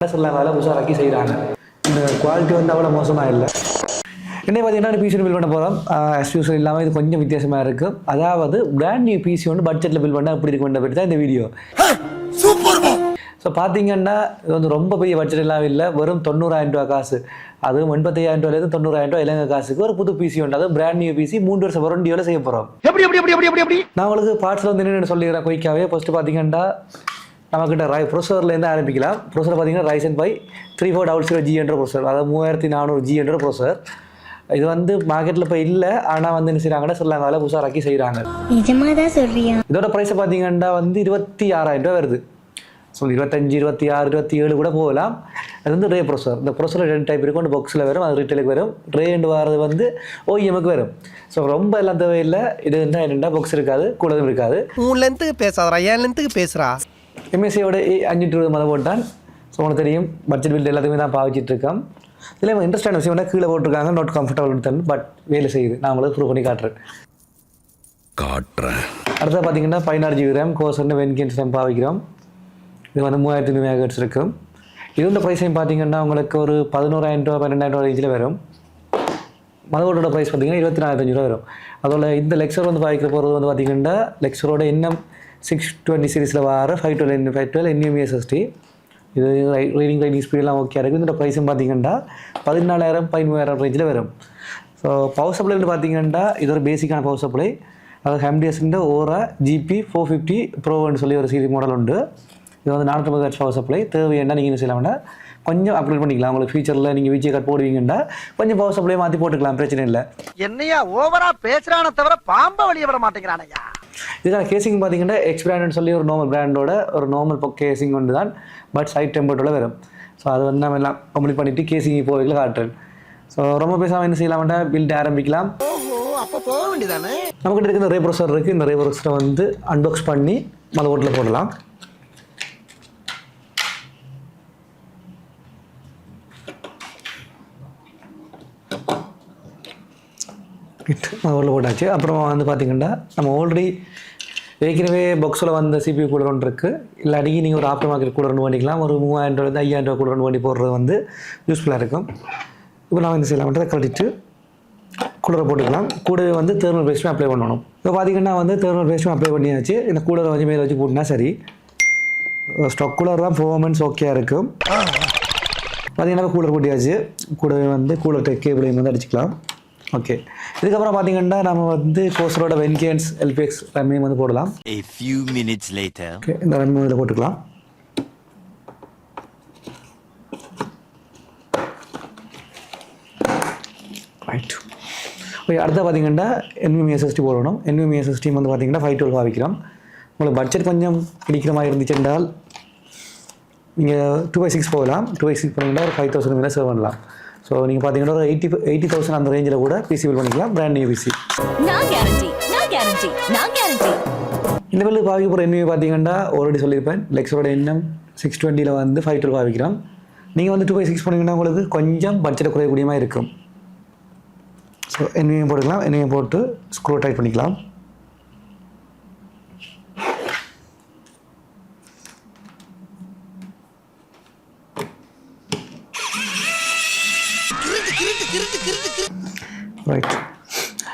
சொல்லாத உஷாராக்கி செய்கிறாங்க. இந்த குவாலிட்டி வந்து அவ்வளோ மோசமாக இல்லை. இன்னும் பார்த்தீங்கன்னா பிசி பில் பண்ண போகிறோம். ஆஸ் யூஸ்வல் இல்லாமல் இது கொஞ்சம் வித்தியாசமாக இருக்குது. அதாவது பிராண்ட் நியூ பிசி வந்து பட்ஜெட்டில் பில் பண்ணால் எப்படி இருக்குன்ற பற்றி தான் இந்த வீடியோ. ஸோ பார்த்தீங்கன்னா இது வந்து ரொம்ப பெரிய பட்ஜெட் எல்லாம் இல்லை, வெறும் 90,000 ரூபா காசு. அதுவும் 85,000 90,000 ரூபா இலங்கை காசுக்கு ஒரு புது பிசி உண்டு. அதுவும் பிராண்ட் நியூ பிசி 3 வருஷம் வாரண்டியோட செய்ய போகிறோம். நான் உங்களுக்கு பார்ட்ஸில் வந்து என்னென்னு சொல்லிடுறேன் குயிக்காகவே. ஃபஸ்ட்டு பார்த்தீங்கன்னா நம்மக்கிட்ட ப்ரொசர்லேருந்து ஆரம்பிக்கலாம். ப்ரொசர் பார்த்தீங்கன்னா Ryzen 5 3400G என்ற ப்ரொசர், அதாவது 3400G என்ற ப்ரொசர். இது வந்து மார்க்கெட்டில் இப்போ இல்லை, ஆனால் வந்து என்ன செய்கிறாங்கன்னா சொல்லாங்க உஷாராக்கி செய்கிறாங்க. இதோட ப்ரைஸை பார்த்தீங்கன்னா வந்து 26,000 ரூபா வருது. ஸோ 25, 26, 27 கூட போகலாம். அது வந்து ரே ப்ரொசர். இந்த ப்ரொசரில் 2 டைப் இருக்கும். ஒன்று பாக்ஸில் வரும், அது ரீட்டெயிலுக்கு வரும். ரேண்டு வரது வந்து OEMக்கு வரும். ஸோ ரொம்ப எல்லாம் தேவையில்லை. இது வந்து என்னென்னா பாக்ஸ் இருக்காது, கூடவும் இருக்காது. உன் லென்த்துக்கு பேசாதரா, என் லென்த்துக்கு பேசுகிறா. MSIயோட 520 மத போட்டான். ஸோ உங்களுக்கு தெரியும் பட்ஜெட் பில் எல்லாத்தையுமே தான் பாவிச்சிட்டு இருக்கோம். இதில் இன்ட்ரெஸ்டான விஷயம் கீழே போட்டிருக்காங்க நாட் கம்ஃபர்டபுள் தன், பட் வேலை செய்யுது. நான் உங்களுக்கு ப்ரூவ் பண்ணி காட்டுறேன். அடுத்தது பார்த்தீங்கன்னா 16GB RAM கோர்ஸ் வென்கின்ஸ் RAM பாவிக்கிறோம். இது வந்து 3500 MHz இருக்கும். இதோட ப்ரைஸையும் பார்த்தீங்கன்னா உங்களுக்கு ஒரு 11,000 ரூபா 12,000 ரூபா ரேஞ்சில் வரும். மதவோட ப்ரைஸ் பார்த்தீங்கன்னா 24,500 ரூபா வரும். அதோட இந்த லெக்சர் வந்து பாவிக்கிற போகிறது வந்து பார்த்தீங்கன்னா லெக்சரோட NM620 சீரிஸில் வர 512 NVMe SSD. இது ரீடிங் ஸ்பீடெலாம் ஓகே இருக்குது. இதோட ப்ரைஸும் பார்த்தீங்கன்னா 14,000 13,000 ரேஞ்சில் வரும். ஸோ பவர் சப்ளைன்னு பார்த்தீங்கன்னா இது ஒரு பேசிக்கான பவர் சப்ளை. அதாவது ஹெம்டிஎஸ்ன்ற ஓரா GP450 ப்ரோன்னு சொல்லி ஒரு சீரிஸ் மாடல் உண்டு. இது வந்து 450 வாட்ஸ் பவர் சப்ளை. தேவைன்னா நீங்கள் என்ன செய்யலாம்னா கொஞ்சம் அப்கிரேட் பண்ணிக்கலாம். உங்களுக்கு ஃபியூச்சரில் நீங்கள் விஜய் கார்டு போடுவீங்கன்னா கொஞ்சம் பவர் சப்ளை மாற்றி போட்டுக்கலாம், பிரச்சனை இல்லை. என்னையா ஓவரா பேசுறானே தவிர பாம்பை வெளியே விட மாட்டேங்கிறானையா. இதுக்கான கேசிங் பார்த்தீங்கன்னா எக்ஸ்பிராண்ட் சொல்லி ஒரு நார்மல் பிராண்டோட ஒரு நார்மல் கேசிங் ஒன்று தான், பட் சைட் டெம்பர்ட்டோட வரும். ஸோ அது வந்து நம்ம எல்லாம் கம்ப்ளீட் பண்ணிவிட்டு கேசிங் போய்ல காட்டுறேன். ஸோ ரொம்ப பேசாமல் என்ன செய்யலாம்னா பில்ட் ஆரம்பிக்கலாம். அப்போ போக வேண்டியதானே. நம்மகிட்ட இருக்கிற ரே ப்ரொசர் இருக்குது. இந்த ரே ப்ரொசரை வந்து அன்பாக்ஸ் பண்ணி மத ஓட்டில் போடலாம். மதோட்டில் போட்டாச்சு. அப்புறமா வந்து பார்த்திங்கன்னா நம்ம ஆல்ரெடி ஏற்கனவே பாக்ஸில் வந்த CPU கூலர் ஒன்று இருக்குது. இல்லாட்டி நீங்கள் ஒரு ஆஃப்டர் மார்க்கெட் கூலர் ஒன்று பண்ணிக்கலாம். ஒரு 3,000 5,000 கூலர் ஒன்று வண்டி போடுறது வந்து யூஸ்ஃபுல்லாக இருக்கும். இப்போ நான் வந்து செய்யலாம்ன்றதை கழிச்சிட்டு கூலரை போட்டுக்கலாம். கூடவே வந்து தெர்மல் பேஸ்ட்டும் அப்ளை பண்ணணும். இப்போ பார்த்திங்கன்னா வந்து தெர்மல் பேஸ்ட்டும் அப்ளை பண்ணியாச்சு. இந்த கூலரை வந்து மேலே வச்சு போட்டுனா சரி. ஸ்டாக் கூலர் தான் பெர்ஃபார்மன்ஸ் ஓகேயாக இருக்கும். பார்த்திங்கன்னா கூலர் போட்டியாச்சு. கூடவே வந்து கூலர் கேபிளையும் வந்து அடிச்சுக்கலாம். ஓகே, இதுக்கப்புறம் பார்த்தீங்கன்னா நம்ம வந்து கோர்ஸரோட வென்கியன்ஸ் LPX ரம்மியும் வந்து போடலாம். A few minutes later. Okay, இந்த ரம்மி இதில் போட்டுக்கலாம். ரைட். ஓகே, அடுத்த பார்த்தீங்கன்னா NVMe SSD போடணும். NVMe SSD வந்து பார்த்தீங்கன்னா 512 பாவிக்கிறோம். உங்களுக்கு பட்ஜெட் கொஞ்சம் பிடிக்கிற மாதிரி இருந்துச்சு என்றால் நீங்கள் 2x6 போகலாம். 2x6 பண்ணிங்கன்னா ஒரு 5,000 மேலே சேவ் பண்ணலாம். ஸோ நீங்கள் பார்த்தீங்கன்னா ஒரு 80,000 அந்த ரேஞ்சில் கூட பிசி பில் பண்ணிக்கலாம். Brand new PC. இந்த பில்லு பாவிக்க போகிற NVMe பார்த்தீங்கன்னா ஆல்ரெடி சொல்லியிருப்பேன். லெக்ஸரோட NM620 வந்து 512 பாவிக்கிறோம். நீங்கள் வந்து 2x6 பண்ணிங்கன்னா உங்களுக்கு கொஞ்சம் பட்ஜெட் குறையக்கூடிய மாதிரி இருக்கும். ஸோ NVMe போட்டுக்கலாம். NVMe போட்டு ஸ்க்ரூ டைட் பண்ணிக்கலாம். ரைட்.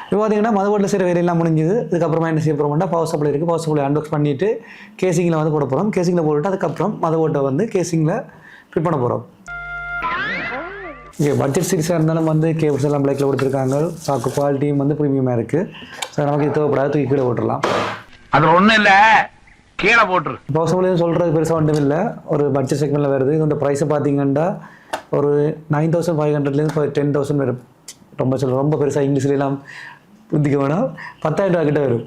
இப்போ பார்த்தீங்கன்னா மதபோட்டில் செய்கிற வேலையெல்லாம் முடிஞ்சுது. இதுக்கப்புறமா என்ன செய்ய போகிறோம்னா பவர் சப்ளை இருக்குது. பவர் சப்ளை அன்பாக்ஸ் பண்ணிவிட்டு கேசிங்கில் வந்து போட போகிறோம். கேசிங்கில் போட்டுட்டு அதுக்கப்புறம் மதபோட்டை வந்து கேசிங்கில் ஃபிட் பண்ண போகிறோம். ஓகே, பட்ஜெட் சீரிஸாக இருந்தாலும் வந்து கேபிள்ஸ் எல்லாம் பிளாக்கில் கொடுத்துருக்காங்க. சாக்கு குவாலிட்டியும் வந்து ப்ரீமியமாக இருக்குது. ஸோ நமக்கு இது தேவைப்படாது, தூக்கி கீழே போட்டுடலாம். அது ஒன்றும் இல்லை, கீழே போட்டுரு. பவர் சப்ளை சொல்கிறது பெருசாக ஒன்றும் இல்லை, ஒரு பட்ஜெட் செக்மெண்ட்டில் வருது. இதோட ப்ரைஸை பார்த்தீங்கன்னா ஒரு 9,500 10,000 வரும். ரொம்ப பெருசாக இங்கிலீஷ்லாம் புத்திக்க வேணாம். 10,000 ரூபா கிட்ட வரும்.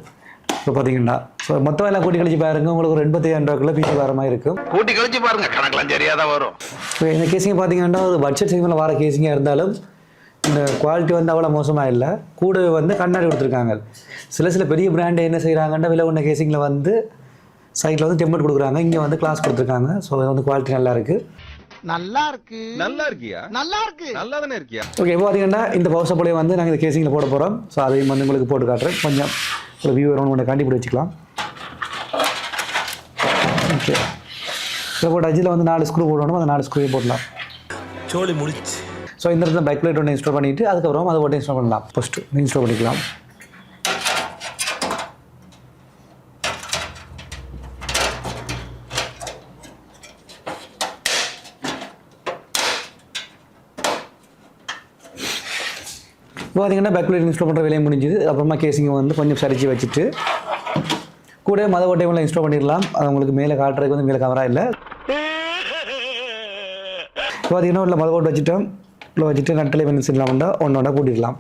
இப்போ பார்த்தீங்கன்னா ஸோ மொத்தம் எல்லாம் கூட்டி கழிச்சு பாருங்க, உங்களுக்கு ஒரு 85,000 ரூபாய்க்குள்ள பிசி வர மாதிரி இருக்கும். கூட்டி கழிச்சு பாருங்க, கணக்கெல்லாம் சரியாதான் வரும். இப்போ இந்த கேசிங்க பார்த்தீங்கன்னா ஒரு பட்ஜெட் செக்மெண்ட்டில் வர கேசிங்காக இருந்தாலும் இந்த குவாலிட்டி வந்து அவ்வளோ மோசமாக இல்லை. கூடவே வந்து கண்ணாடி கொடுத்துருக்காங்க. சில பெரிய பிராண்டு என்ன செய்கிறாங்கன்னா விலை உள்ள கேசிங்கில் வந்து சைட்டில் வந்து டெம்பர் கொடுக்குறாங்க, இங்கே வந்து கிளாஸ் கொடுத்துருக்காங்க. ஸோ வந்து குவாலிட்டி நல்லா இருக்குது. நல்லா இருக்கு. நல்லா இருக்கியா? நல்லா இருக்கு. நல்லா தானே இருக்கியா? ஓகே, இப்போ பார்த்தீங்கன்னா இந்த பவர் சப்ளை வந்து நாங்கள் இந்த கேசிங்கில் போட போகிறோம். ஸோ அதையும் வந்து உங்களுக்கு போட்டு காட்டுறேன். கொஞ்சம் ஒரு வியூ ஒன்று கண்டிப்பாக வச்சுக்கலாம். ஓகே, இதில் போட்டு இதில் வந்து 4 ஸ்க்ரூ போடணும், அந்த 4 ஸ்க்ரூ போடலாம். சோலி முடிச்சு. ஸோ இந்த இடத்துல பேக் லைட் ஒன்று இன்ஸ்டால் பண்ணிவிட்டு அதுக்கப்புறம் அதை போட்டு இன்ஸ்டால் பண்ணலாம். ஃபஸ்ட்டு இன்ஸ்டால் பண்ணிக்கலாம். இப்போ பார்த்தீங்கன்னா பேக் லைட் இன்ஸ்டால் பண்ணுற வேலையை முடிஞ்சுது. அப்புறமா கேசிங்கை வந்து கொஞ்சம் சரிச்சு வச்சுட்டு கூட மத ஓட்டையெல்லாம் இன்ஸ்டால் பண்ணிடலாம். அது உங்களுக்கு மேலே காட்டுறதுக்கு வந்து மேலே கவரா இல்லை. இப்போ பார்த்தீங்கன்னா உள்ள மத ஓட்டு வச்சுட்டோம். உள்ள வச்சுட்டு நட்டலை பென்சில்லாம் ஒன்றோட கூட்டிடலாம்.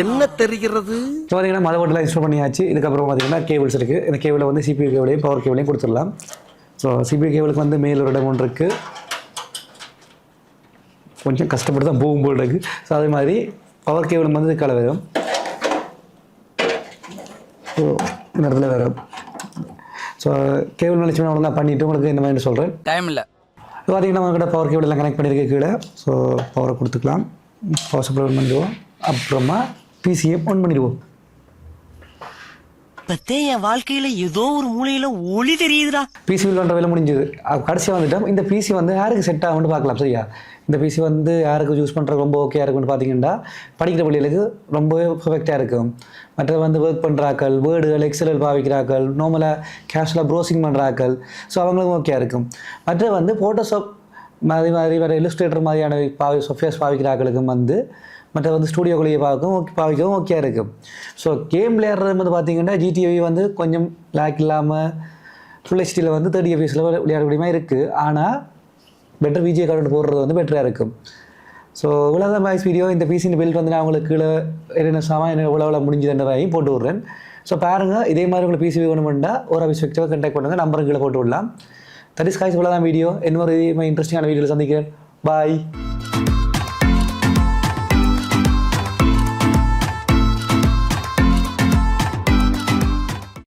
என்ன தெரிகிறது? இப்போ பார்த்தீங்கன்னா மத ஓட்டெல்லாம் இன்ஸ்டால் பண்ணியாச்சு. இதுக்கப்புறம் பார்த்தீங்கன்னா கேபிள்ஸ் இருக்குது. இந்த கேபிளை வந்து CPU கேபிளையும் பவர் கேபிளையும் கொடுத்துடலாம். ஸோ CPU கேபிளுக்கு வந்து மேல் ஒரு இடம் ஒன்று இருக்குது, கொஞ்சம் கஷ்டப்பட்டு தான் போகும்போது இருக்குது. ஸோ அதே மாதிரி பவர் கேபிள் வந்து இதுக்கால வரும். ஸோ இந்த இடத்துல வரும். ஸோ கேபிள் மேனேஜ்மெண்ட் ஒழுங்காக பண்ணிவிட்டு உங்களுக்கு இந்த மாதிரி சொல்கிறேன். டைம் இல்லை. இப்போ பார்த்தீங்கன்னா நம்மக்கிட்ட பவர் கேபிள் எல்லாம் கனெக்ட் பண்ணியிருக்க கீழே. ஸோ பவரை கொடுத்துக்கலாம். பவர் சப்ளை ஆன் பண்ணிடுவோம். அப்புறமா பிசியை ஆன் பண்ணிடுவோம். என் வாழ்க்கையில ஏதோ ஒரு மூலையில ஒளி தெரியுதுடா. பிசி விளாண்ட வேலை முடிஞ்சது. கடைசியாக வந்துட்டோம். இந்த பிசி வந்து யாருக்கு செட் ஆகும்னு பார்க்கலாம். சரியா, இந்த பிசி வந்து யாருக்கு யூஸ் பண்ணுறது ரொம்ப ஓகே இருக்குன்னு பார்த்தீங்கன்னா படிக்கிற பிள்ளைகளுக்கு ரொம்பவே பர்ஃபெக்டாக இருக்கும். மற்றது வந்து ஒர்க் பண்ணுறாக்கள், வேர்டுகள், எக்ஸல் பாவிக்கிறாக்கள், நார்மலாக கேஷுவலாக ப்ரௌசிங் பண்ணுறாக்கள், ஸோ அவங்களுக்கும் ஓகே இருக்கும். மற்றது வந்து ஃபோட்டோஷாப் மாதிரி வேறு இல்லுஸ்ட்ரேட்டர் மாதிரியான சாஃப்ட்வேர்ஸ் பாவிக்கிறாக்களுக்கும் வந்து மற்ற வந்து ஸ்டூடியோக்குள்ளேயே பாவிக்கவும் ஓகே இருக்கும். ஸோ கேம் விளையாடுறது வந்து பார்த்தீங்கன்னா GTA வந்து கொஞ்சம் லேக் இல்லாமல் ஃபுல் ஹெச்டியில் வந்து 30 FPS விளையாடக்கூடிய மாதிரி இருக்குது. ஆனால் பெட்டர் விஜே கார்டு போடுறது வந்து பெட்டராக இருக்கும். ஸோ இவ்வளோதான் மேக்ஸ் வீடியோ. இந்த பிசின்னு பில்ட் வந்து நான் உங்களுக்கு கீழே என்னென்ன சாமான் என்ன எவ்வளோ முடிஞ்சதுன்றதையும் போட்டு விட்றேன். ஸோ பாருங்கள், இதே மாதிரி உங்களுக்கு பிசி வேணுமெண்டா ஒரு அபிஷேக்டாக கண்டாக்ட் பண்ணுங்கள், நம்பரும் கீழே போட்டு விடலாம். That is guys. இவ்வளோதான் வீடியோ. இன்னொரு இன்ட்ரெஸ்டிங்கான வீடியோவில் சந்திக்கிறேன். பாய்.